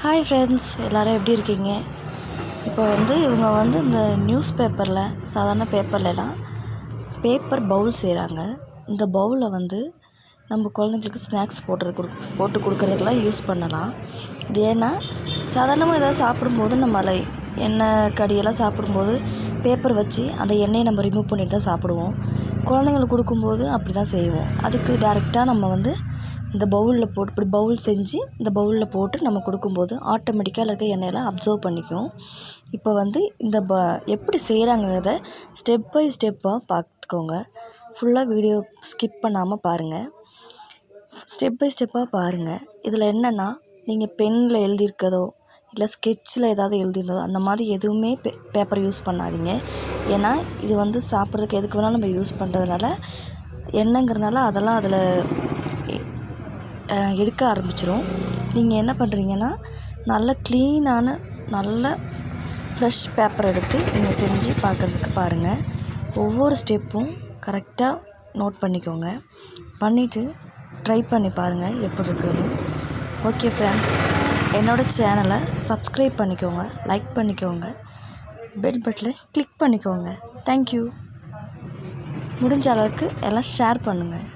Hi friends, எல்லோரும் எப்படி இருக்கீங்க? இப்போ இவங்க இந்த நியூஸ் பேப்பரில் சாதாரண பேப்பர்லலாம் பேப்பர் பவுல் செய்கிறாங்க. இந்த பவுலில் நம்ம குழந்தைங்களுக்கு ஸ்நாக்ஸ் போட்டு கொடுக்குறதுக்கெலாம் யூஸ் பண்ணலாம். இது ஏன்னா சாதாரணமாக ஏதாவது சாப்பிடும்போது நம்ம அதில் எண்ணெய் கடியெல்லாம் சாப்பிடும்போது பேப்பர் வச்சு அந்த எண்ணெயை நம்ம ரிமூவ் பண்ணிட்டு தான் சாப்பிடுவோம். குழந்தைங்களுக்கு கொடுக்கும்போது அப்படி தான் செய்வோம். அதுக்கு டேரெக்டாக நம்ம இந்த பவுலில் போட்டு இப்படி பவுல் செஞ்சு இந்த பவுலில் போட்டு நம்ம கொடுக்கும்போது ஆட்டோமேட்டிக்காக இருக்க எண்ணெயெல்லாம் அப்சர்வ் பண்ணிக்கும். இப்போ இந்த எப்படி செய்கிறாங்கிறத ஸ்டெப் பை ஸ்டெப்பாக பார்த்துக்கோங்க. ஃபுல்லாக வீடியோ ஸ்கிப் பண்ணாமல் பாருங்கள். ஸ்டெப் பை ஸ்டெப்பாக பாருங்கள். இதில் என்னென்னா, நீங்கள் பெனில் எழுதியிருக்கதோ இல்லை ஸ்கெட்சில் ஏதாவது எழுதியிருந்ததோ அந்த மாதிரி எதுவுமே பேப்பர் யூஸ் பண்ணாதீங்க. ஏன்னா இது சாப்பிட்றதுக்கு எதுக்கு வேணாலும் நம்ம யூஸ் பண்ணுறதுனால எண்ணெய்ங்கிறனால அதெல்லாம் அதில் எடுக்க ஆரம்பிச்சிடும். நீங்கள் என்ன பண்ணுறீங்கன்னா, நல்ல க்ளீனான நல்ல ஃப்ரெஷ் பேப்பர் எடுத்து நீங்கள் செஞ்சு பார்க்குறதுக்கு பாருங்கள். ஒவ்வொரு ஸ்டெப்பும் கரெக்டாக நோட் பண்ணிக்கோங்க. பண்ணிவிட்டு ட்ரை பண்ணி பாருங்கள் எப்படி இருக்குன்னு. ஓகே ஃப்ரெண்ட்ஸ், என்னோடய சேனலை சப்ஸ்கிரைப் பண்ணிக்கோங்க, லைக் பண்ணிக்கோங்க, பெல் பட்டனை கிளிக் பண்ணிக்கோங்க. தேங்க்யூ. முடிஞ்ச அளவுக்கு எல்லாம் ஷேர் பண்ணுங்கள்.